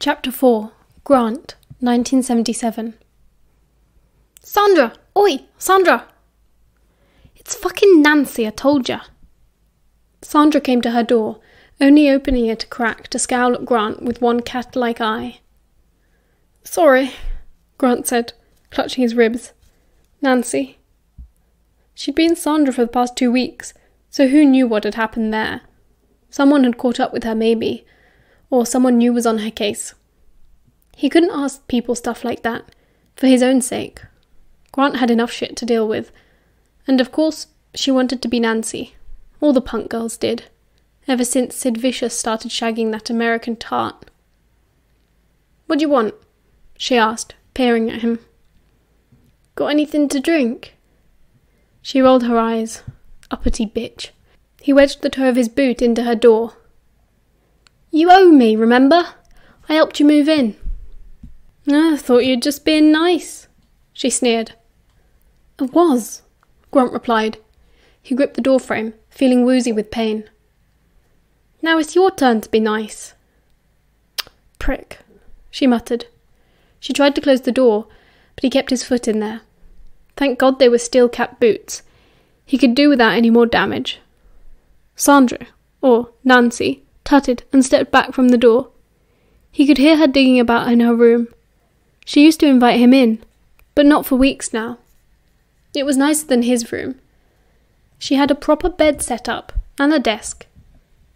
Chapter 4. Grant, 1977. Sandra! Oi! Sandra! It's fucking Nancy, I told ya. Sandra came to her door, only opening it a crack to scowl at Grant with one cat-like eye. Sorry, Grant said, clutching his ribs. Nancy. She'd been Sandra for the past 2 weeks, so who knew what had happened there? Someone had caught up with her, maybe, or someone new was on her case. He couldn't ask people stuff like that, for his own sake. Grant had enough shit to deal with, and of course, she wanted to be Nancy. All the punk girls did, ever since Sid Vicious started shagging that American tart. What do you want? She asked, peering at him. Got anything to drink? She rolled her eyes. Uppity bitch. He wedged the toe of his boot into her door. You owe me, remember? I helped you move in. I thought you'd just been nice, she sneered. I was, Grant replied. He gripped the doorframe, feeling woozy with pain. Now it's your turn to be nice. Prick, she muttered. She tried to close the door, but he kept his foot in there. Thank God they were steel-capped boots. He could do without any more damage. Sandra, or Nancy, tutted and stepped back from the door. He could hear her digging about in her room. She used to invite him in, but not for weeks now. It was nicer than his room. She had a proper bed set up, and a desk.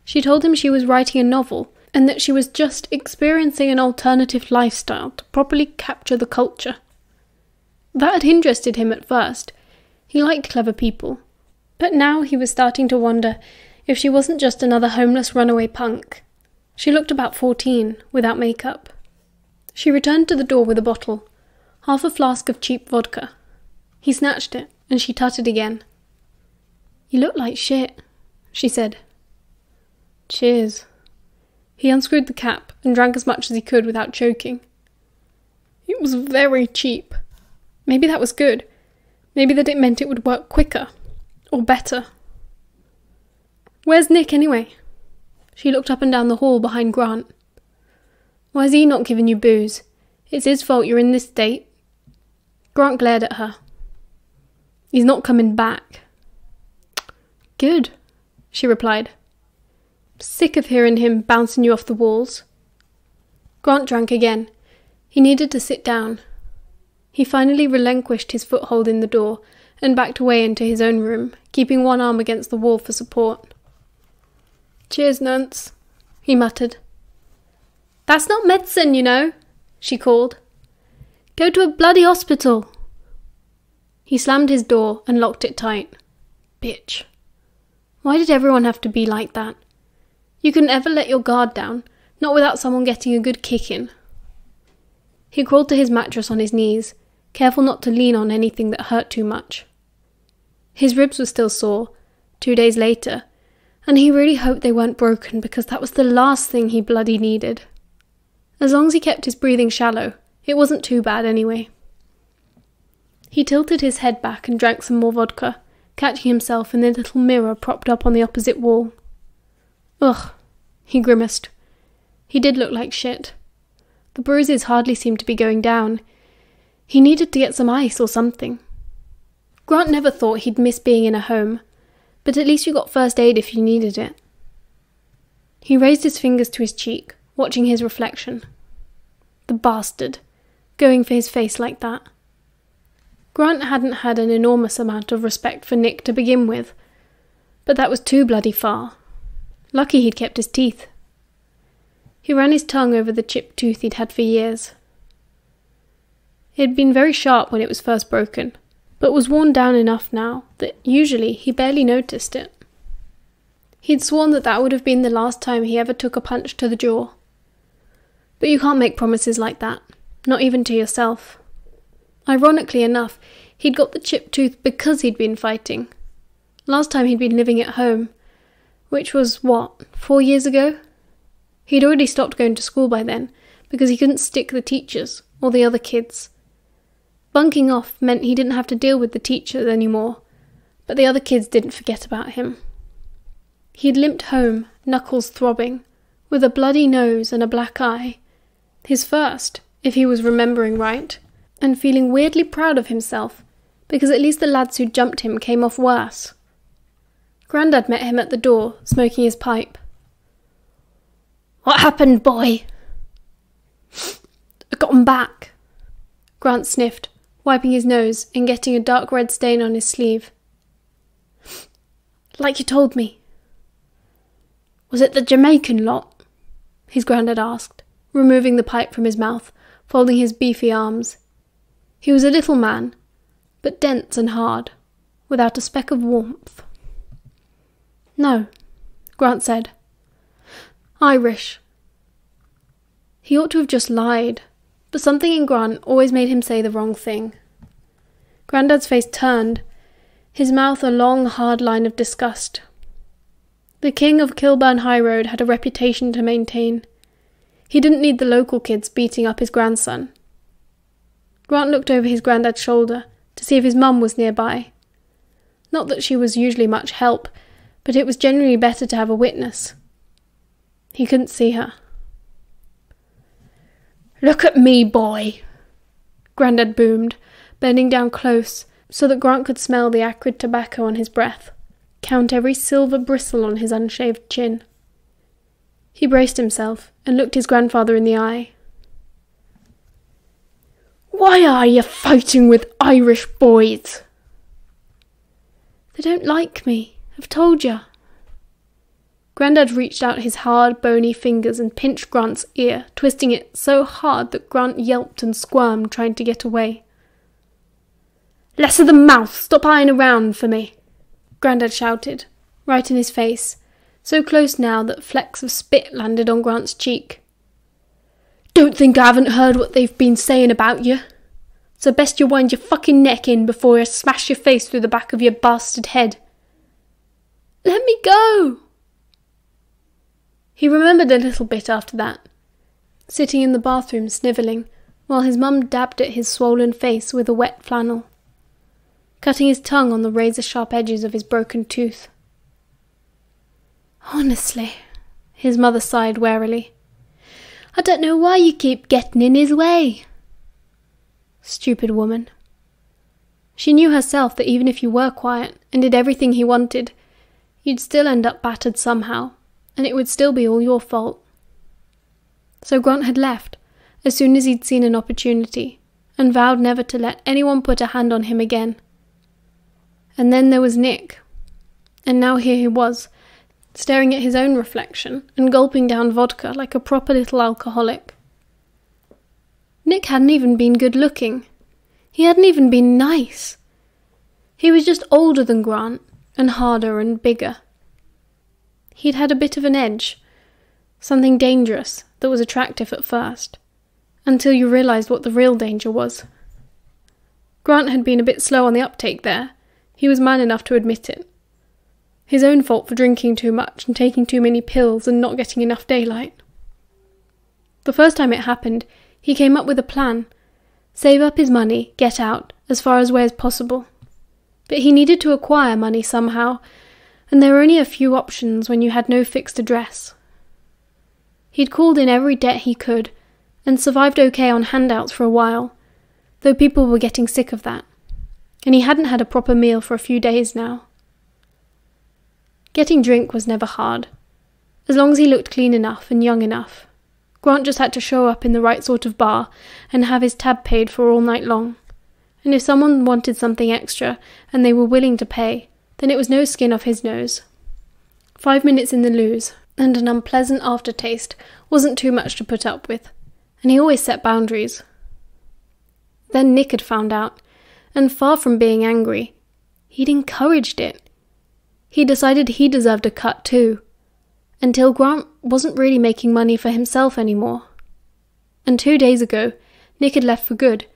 She told him she was writing a novel, and that she was just experiencing an alternative lifestyle to properly capture the culture. That had interested him at first. He liked clever people. But now he was starting to wonder if she wasn't just another homeless runaway punk. She looked about 14, without makeup. She returned to the door with a bottle, half a flask of cheap vodka. He snatched it, and she tutted again. You look like shit, she said. Cheers. He unscrewed the cap and drank as much as he could without choking. It was very cheap. Maybe that was good. Maybe that it meant it would work quicker. Or better. Where's Nick, anyway? She looked up and down the hall behind Grant. Why's he not giving you booze? It's his fault you're in this state. Grant glared at her. He's not coming back. Good, she replied. Sick of hearing him bouncing you off the walls. Grant drank again. He needed to sit down. He finally relinquished his foothold in the door and backed away into his own room, keeping one arm against the wall for support. Cheers, Nance, he muttered. That's not medicine, you know, she called. Go to a bloody hospital. He slammed his door and locked it tight. Bitch. Why did everyone have to be like that? You couldn't ever let your guard down, not without someone getting a good kick in. He crawled to his mattress on his knees, careful not to lean on anything that hurt too much. His ribs were still sore, 2 days later, and he really hoped they weren't broken because that was the last thing he bloody needed. As long as he kept his breathing shallow, it wasn't too bad anyway. He tilted his head back and drank some more vodka, catching himself in the little mirror propped up on the opposite wall. Ugh, he grimaced. He did look like shit. The bruises hardly seemed to be going down. He needed to get some ice or something. Grant never thought he'd miss being in a home, but at least you got first aid if you needed it. He raised his fingers to his cheek, watching his reflection. The bastard, going for his face like that. Grant hadn't had an enormous amount of respect for Nick to begin with, but that was too bloody far. Lucky he'd kept his teeth. He ran his tongue over the chipped tooth he'd had for years. It had been very sharp when it was first broken, but was worn down enough now that usually he barely noticed it. He'd sworn that would have been the last time he ever took a punch to the jaw. But you can't make promises like that, not even to yourself. Ironically enough, he'd got the chipped tooth because he'd been fighting. Last time he'd been living at home, which was, 4 years ago? He'd already stopped going to school by then, because he couldn't stick the teachers, or the other kids. Bunking off meant he didn't have to deal with the teachers anymore, but the other kids didn't forget about him. He'd limped home, knuckles throbbing, with a bloody nose and a black eye, His first, if he was remembering right, and feeling weirdly proud of himself, because at least the lads who jumped him came off worse. Grandad met him at the door, smoking his pipe. "What happened, boy?" "I got 'em back," Grant sniffed, wiping his nose and getting a dark red stain on his sleeve. "Like you told me." "Was it the Jamaican lot?" his grandad asked, removing the pipe from his mouth, folding his beefy arms. He was a little man, but dense and hard, without a speck of warmth. "No," Grant said. "Irish." He ought to have just lied, but something in Grant always made him say the wrong thing. Grandad's face turned, his mouth a long, hard line of disgust. The king of Kilburn High Road had a reputation to maintain. He didn't need the local kids beating up his grandson. Grant looked over his granddad's shoulder to see if his mum was nearby. Not that she was usually much help, but it was generally better to have a witness. He couldn't see her. "Look at me, boy," Grandad boomed, bending down close so that Grant could smell the acrid tobacco on his breath, count every silver bristle on his unshaved chin. He braced himself and looked his grandfather in the eye. "Why are you fighting with Irish boys?" "They don't like me, I've told you." Grandad reached out his hard, bony fingers and pinched Grant's ear, twisting it so hard that Grant yelped and squirmed, trying to get away. "Less of the mouth! Stop eyeing around for me!" Grandad shouted, right in his face, so close now that flecks of spit landed on Grant's cheek. "Don't think I haven't heard what they've been saying about you. So best you wind your fucking neck in before I smash your face through the back of your bastard head." "Let me go!" He remembered a little bit after that, sitting in the bathroom snivelling, while his mum dabbed at his swollen face with a wet flannel, cutting his tongue on the razor-sharp edges of his broken tooth. "Honestly," his mother sighed warily, "I don't know why you keep getting in his way." Stupid woman. She knew herself that even if you were quiet and did everything he wanted, you'd still end up battered somehow, and it would still be all your fault. So Grant had left, as soon as he'd seen an opportunity, and vowed never to let anyone put a hand on him again. And then there was Nick, and now here he was, staring at his own reflection and gulping down vodka like a proper little alcoholic. Nick hadn't even been good-looking. He hadn't even been nice. He was just older than Grant, and harder and bigger. He'd had a bit of an edge, something dangerous that was attractive at first, until you realised what the real danger was. Grant had been a bit slow on the uptake there. He was man enough to admit it. His own fault for drinking too much and taking too many pills and not getting enough daylight. The first time it happened, he came up with a plan. Save up his money, get out, as far away as possible. But he needed to acquire money somehow, and there were only a few options when you had no fixed address. He'd called in every debt he could, and survived okay on handouts for a while, though people were getting sick of that, and he hadn't had a proper meal for a few days now. Getting drink was never hard, as long as he looked clean enough and young enough. Grant just had to show up in the right sort of bar and have his tab paid for all night long, and if someone wanted something extra and they were willing to pay, then it was no skin off his nose. 5 minutes in the loose, and an unpleasant aftertaste wasn't too much to put up with, and he always set boundaries. Then Nick had found out, and far from being angry, he'd encouraged it. He decided he deserved a cut too, until Grant wasn't really making money for himself anymore. And 2 days ago, Nick had left for good,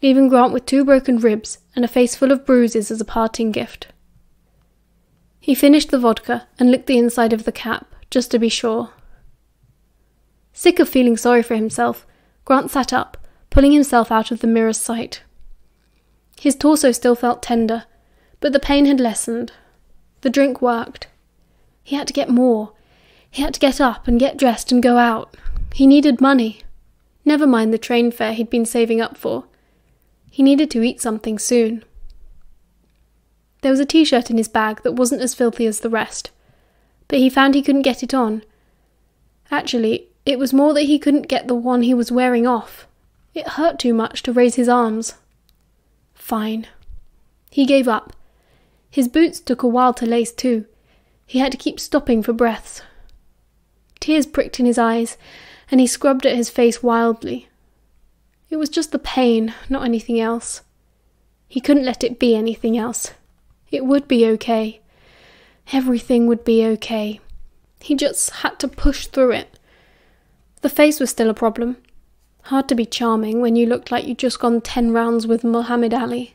leaving Grant with 2 broken ribs and a face full of bruises as a parting gift. He finished the vodka and licked the inside of the cap, just to be sure. Sick of feeling sorry for himself, Grant sat up, pulling himself out of the mirror's sight. His torso still felt tender, but the pain had lessened. The drink worked. He had to get more. He had to get up and get dressed and go out. He needed money. Never mind the train fare he'd been saving up for. He needed to eat something soon. There was a t-shirt in his bag that wasn't as filthy as the rest, but he found he couldn't get it on. Actually, it was more that he couldn't get the one he was wearing off. It hurt too much to raise his arms. Fine. He gave up. His boots took a while to lace too. He had to keep stopping for breaths. Tears pricked in his eyes, and he scrubbed at his face wildly. It was just the pain, not anything else. He couldn't let it be anything else. It would be okay. Everything would be okay. He just had to push through it. The face was still a problem. Hard to be charming when you looked like you'd just gone 10 rounds with Muhammad Ali.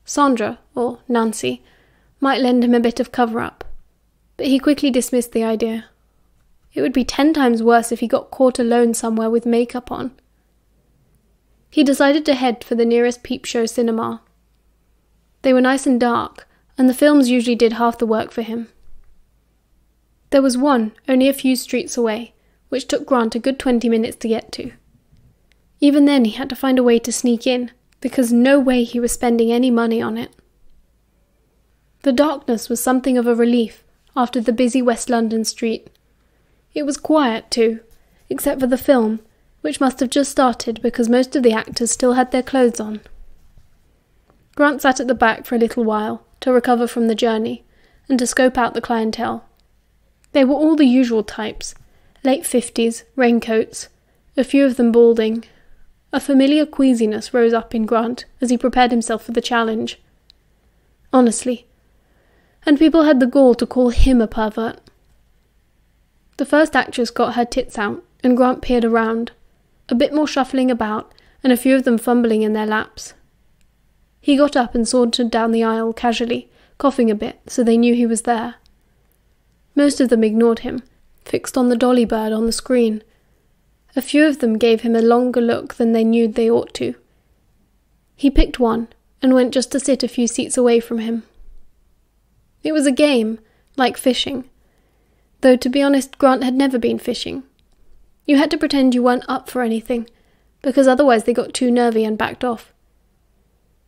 Sandra, or Nancy, might lend him a bit of cover-up, but he quickly dismissed the idea. It would be 10 times worse if he got caught alone somewhere with makeup on. He decided to head for the nearest peep show cinema. They were nice and dark, and the films usually did half the work for him. There was one only a few streets away, which took Grant a good 20 minutes to get to. Even then he had to find a way to sneak in, because no way he was spending any money on it. The darkness was something of a relief after the busy West London street. It was quiet too, except for the film, which must have just started because most of the actors still had their clothes on. Grant sat at the back for a little while to recover from the journey and to scope out the clientele. They were all the usual types, late 50s, raincoats, a few of them balding. A familiar queasiness rose up in Grant as he prepared himself for the challenge. Honestly. And people had the gall to call him a pervert. The first actress got her tits out, and Grant peered around, a bit more shuffling about, and a few of them fumbling in their laps. He got up and sauntered down the aisle casually, coughing a bit so they knew he was there. Most of them ignored him, fixed on the dolly bird on the screen. A few of them gave him a longer look than they knew they ought to. He picked one, and went just to sit a few seats away from him. It was a game, like fishing. Though, to be honest, Grant had never been fishing. You had to pretend you weren't up for anything, because otherwise they got too nervy and backed off.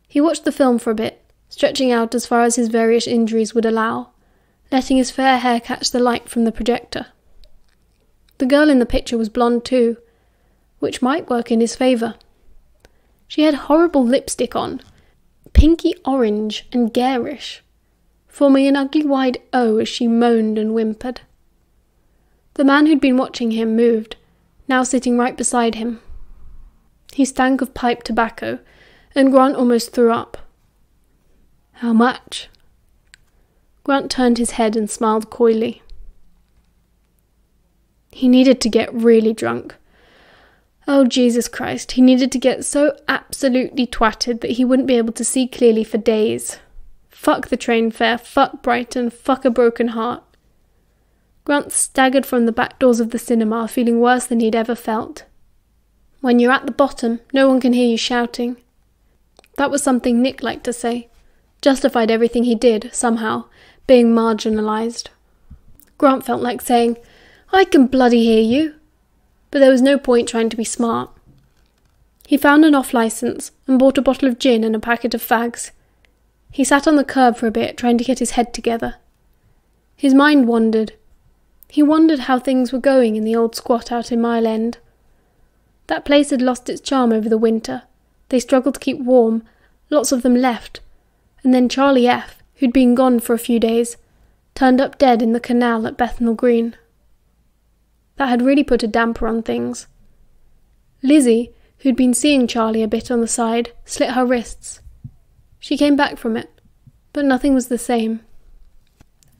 He watched the film for a bit, stretching out as far as his various injuries would allow, letting his fair hair catch the light from the projector. The girl in the picture was blonde too, which might work in his favour. She had horrible lipstick on, pinky orange and garish, forming an ugly wide O as she moaned and whimpered. The man who'd been watching him moved, now sitting right beside him. He stank of pipe tobacco, and Grant almost threw up. "How much?" Grant turned his head and smiled coyly. He needed to get really drunk. Oh, Jesus Christ, he needed to get so absolutely twatted that he wouldn't be able to see clearly for days. Fuck the train fare, fuck Brighton, fuck a broken heart. Grant staggered from the back doors of the cinema, feeling worse than he'd ever felt. When you're at the bottom, no one can hear you shouting. That was something Nick liked to say. Justified everything he did, somehow, being marginalised. Grant felt like saying, "I can bloody hear you." But there was no point trying to be smart. He found an off-licence and bought a bottle of gin and a packet of fags. He sat on the curb for a bit, trying to get his head together. His mind wandered. He wondered how things were going in the old squat out in Mile End. That place had lost its charm over the winter. They struggled to keep warm, lots of them left, and then Charlie F., who'd been gone for a few days, turned up dead in the canal at Bethnal Green. That had really put a damper on things. Lizzie, who'd been seeing Charlie a bit on the side, slit her wrists. She came back from it, but nothing was the same.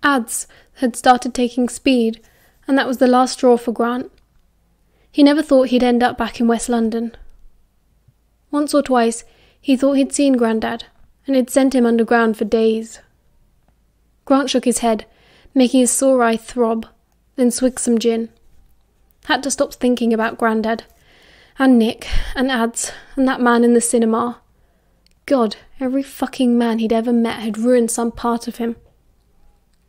Ads had started taking speed, and that was the last straw for Grant. He never thought he'd end up back in West London. Once or twice he thought he'd seen Grandad, and he'd sent him underground for days. Grant shook his head, making his sore eye throb, then swigged some gin. Had to stop thinking about Grandad, and Nick, and Ads, and that man in the cinema. God, every fucking man he'd ever met had ruined some part of him.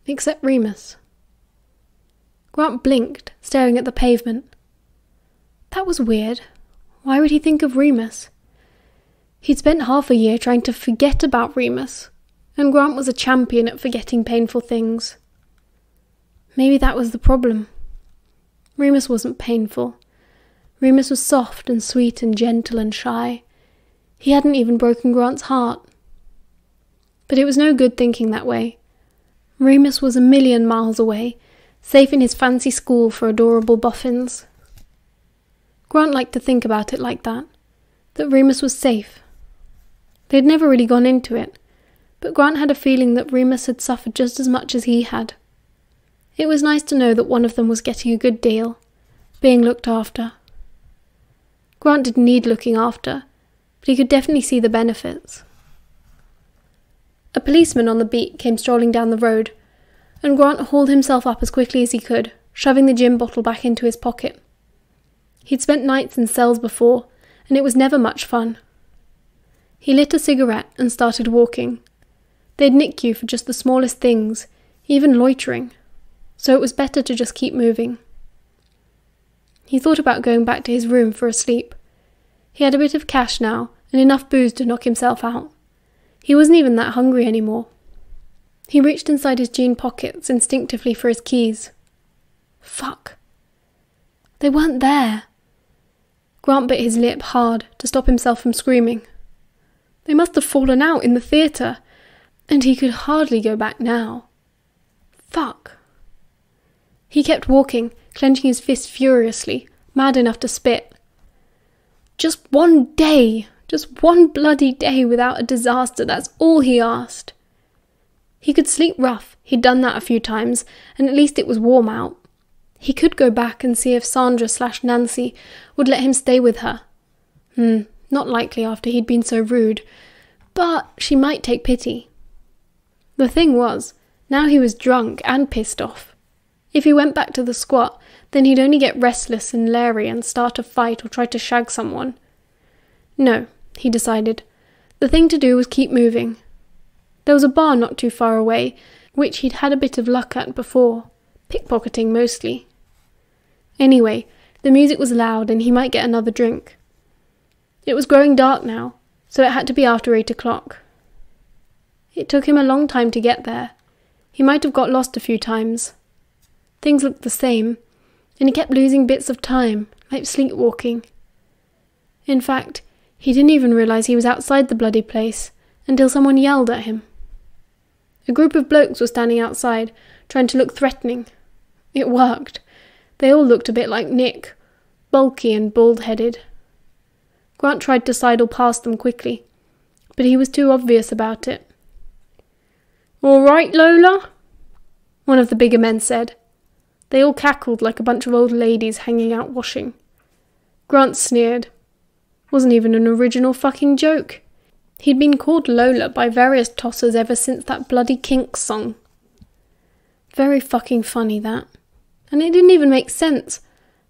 Except Remus. Grant blinked, staring at the pavement. That was weird. Why would he think of Remus? He'd spent half a year trying to forget about Remus, and Grant was a champion at forgetting painful things. Maybe that was the problem. Remus wasn't painful. Remus was soft and sweet and gentle and shy. He hadn't even broken Grant's heart. But it was no good thinking that way. Remus was 1,000,000 miles away, safe in his fancy school for adorable boffins. Grant liked to think about it like that Remus was safe. They'd never really gone into it, but Grant had a feeling that Remus had suffered just as much as he had. It was nice to know that one of them was getting a good deal, being looked after. Grant didn't need looking after, but he could definitely see the benefits. A policeman on the beat came strolling down the road, and Grant hauled himself up as quickly as he could, shoving the gin bottle back into his pocket. He'd spent nights in cells before, and it was never much fun. He lit a cigarette and started walking. They'd nick you for just the smallest things, even loitering, so it was better to just keep moving. He thought about going back to his room for a sleep. He had a bit of cash now, and enough booze to knock himself out. He wasn't even that hungry anymore. He reached inside his jean pockets instinctively for his keys. Fuck. They weren't there. Grant bit his lip hard to stop himself from screaming. They must have fallen out in the theatre, and he could hardly go back now. Fuck. He kept walking, clenching his fists furiously, mad enough to spit. Just one day, just one bloody day without a disaster, that's all he asked. He could sleep rough, he'd done that a few times, and at least it was warm out. He could go back and see if Sandra/Nancy would let him stay with her. Not likely after he'd been so rude, but she might take pity. The thing was, now he was drunk and pissed off. If he went back to the squat, then he'd only get restless and leery and start a fight or try to shag someone. No, he decided. The thing to do was keep moving. There was a bar not too far away, which he'd had a bit of luck at before, pickpocketing mostly. Anyway, the music was loud and he might get another drink. It was growing dark now, so it had to be after 8 o'clock. It took him a long time to get there. He might have got lost a few times. Things looked the same, and he kept losing bits of time, like sleepwalking. In fact, he didn't even realise he was outside the bloody place until someone yelled at him. A group of blokes were standing outside, trying to look threatening. It worked. They all looked a bit like Nick, bulky and bald-headed. Grant tried to sidle past them quickly, but he was too obvious about it. "All right, Lola?" one of the bigger men said. They all cackled like a bunch of old ladies hanging out washing. Grant sneered. Wasn't even an original fucking joke. He'd been called Lola by various tossers ever since that bloody Kinks song. Very fucking funny, that. And it didn't even make sense,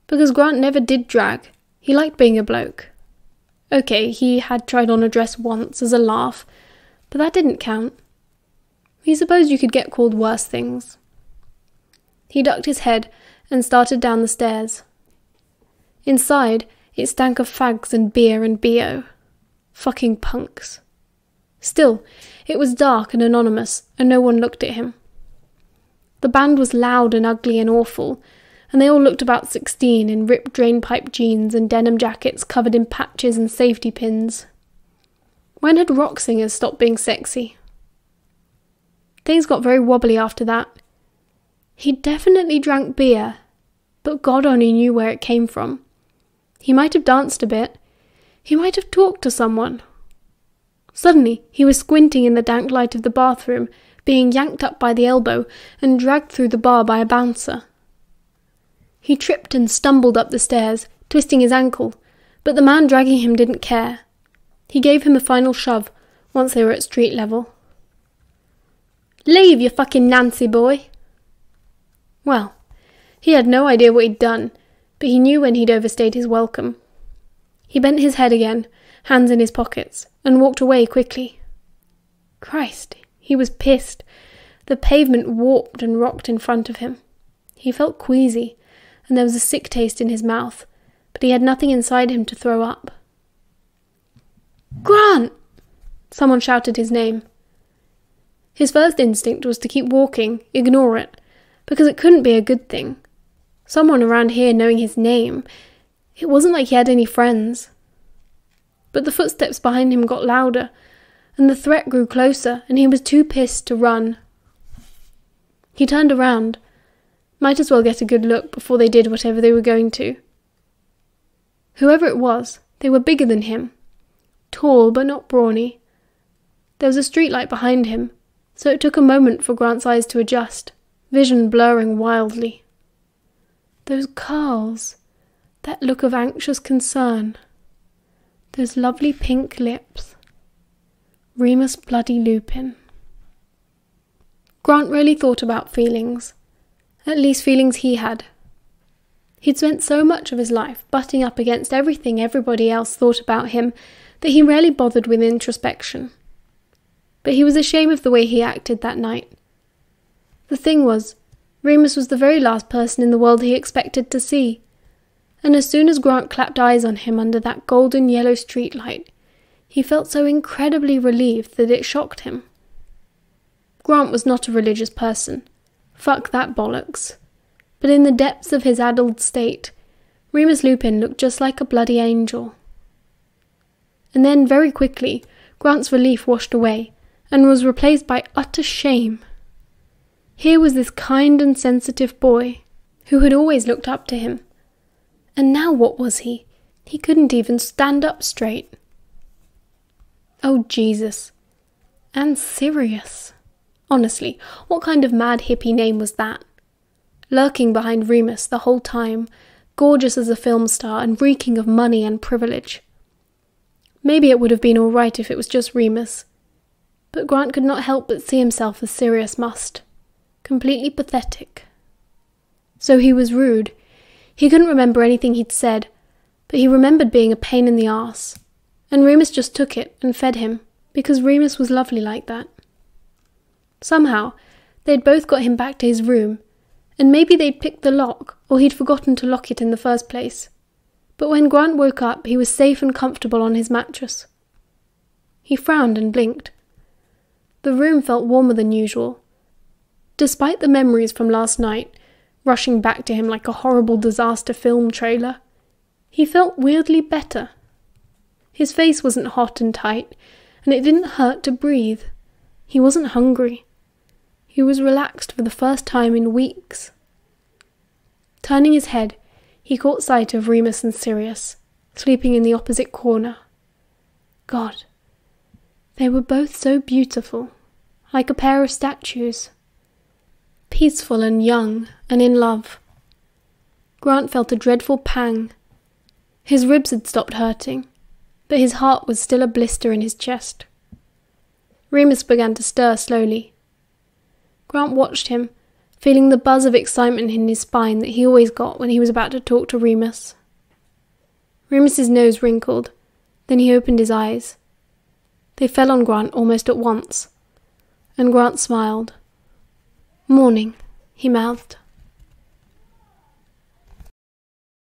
because Grant never did drag. He liked being a bloke. Okay, he had tried on a dress once as a laugh, but that didn't count. He supposed you could get called worse things. He ducked his head and started down the stairs. Inside, it stank of fags and beer and BO. Fucking punks. Still, it was dark and anonymous, and no one looked at him. The band was loud and ugly and awful, and they all looked about 16 in ripped drainpipe jeans and denim jackets covered in patches and safety pins. When had rock singers stopped being sexy? Things got very wobbly after that. He definitely drank beer, but God only knew where it came from. He might have danced a bit. He might have talked to someone. Suddenly, he was squinting in the dank light of the bathroom, being yanked up by the elbow and dragged through the bar by a bouncer. He tripped and stumbled up the stairs, twisting his ankle, but the man dragging him didn't care. He gave him a final shove, once they were at street level. "Leave, you fucking Nancy boy!" Well, he had no idea what he'd done, but he knew when he'd overstayed his welcome. He bent his head again, hands in his pockets, and walked away quickly. Christ, he was pissed. The pavement warped and rocked in front of him. He felt queasy, and there was a sick taste in his mouth, but he had nothing inside him to throw up. "Grant!" Someone shouted his name. His first instinct was to keep walking, ignore it, because it couldn't be a good thing. Someone around here knowing his name. It wasn't like he had any friends. But the footsteps behind him got louder, and the threat grew closer, and he was too pissed to run. He turned around. Might as well get a good look before they did whatever they were going to. Whoever it was, they were bigger than him. Tall, but not brawny. There was a streetlight behind him, so it took a moment for Grant's eyes to adjust, vision blurring wildly. Those curls, that look of anxious concern, those lovely pink lips. Remus bloody Lupin. Grant really thought about feelings, at least feelings he had. He'd spent so much of his life butting up against everything everybody else thought about him that he rarely bothered with introspection. But he was ashamed of the way he acted that night. The thing was, Remus was the very last person in the world he expected to see, and as soon as Grant clapped eyes on him under that golden yellow streetlight, he felt so incredibly relieved that it shocked him. Grant was not a religious person. Fuck that bollocks. But in the depths of his addled state, Remus Lupin looked just like a bloody angel. And then, very quickly, Grant's relief washed away, and was replaced by utter shame. Here was this kind and sensitive boy, who had always looked up to him. And now what was he? He couldn't even stand up straight. Oh, Jesus. And Sirius. Honestly, what kind of mad hippie name was that? Lurking behind Remus the whole time, gorgeous as a film star and reeking of money and privilege. Maybe it would have been all right if it was just Remus. But Grant could not help but see himself as Sirius must. Completely pathetic. So he was rude. He couldn't remember anything he'd said, but he remembered being a pain in the arse. And Remus just took it and fed him, because Remus was lovely like that. Somehow, they'd both got him back to his room, and maybe they'd picked the lock, or he'd forgotten to lock it in the first place. But when Grant woke up, he was safe and comfortable on his mattress. He frowned and blinked. The room felt warmer than usual. Despite the memories from last night, rushing back to him like a horrible disaster film trailer, he felt weirdly better. His face wasn't hot and tight, and it didn't hurt to breathe. He wasn't hungry. He was relaxed for the first time in weeks. Turning his head, he caught sight of Remus and Sirius, sleeping in the opposite corner. God, they were both so beautiful, like a pair of statues. Peaceful and young and in love. Grant felt a dreadful pang. His ribs had stopped hurting, but his heart was still a blister in his chest. Remus began to stir slowly. Grant watched him, feeling the buzz of excitement in his spine that he always got when he was about to talk to Remus. Remus's nose wrinkled, then he opened his eyes. They fell on Grant almost at once, and Grant smiled. "Morning," he mouthed.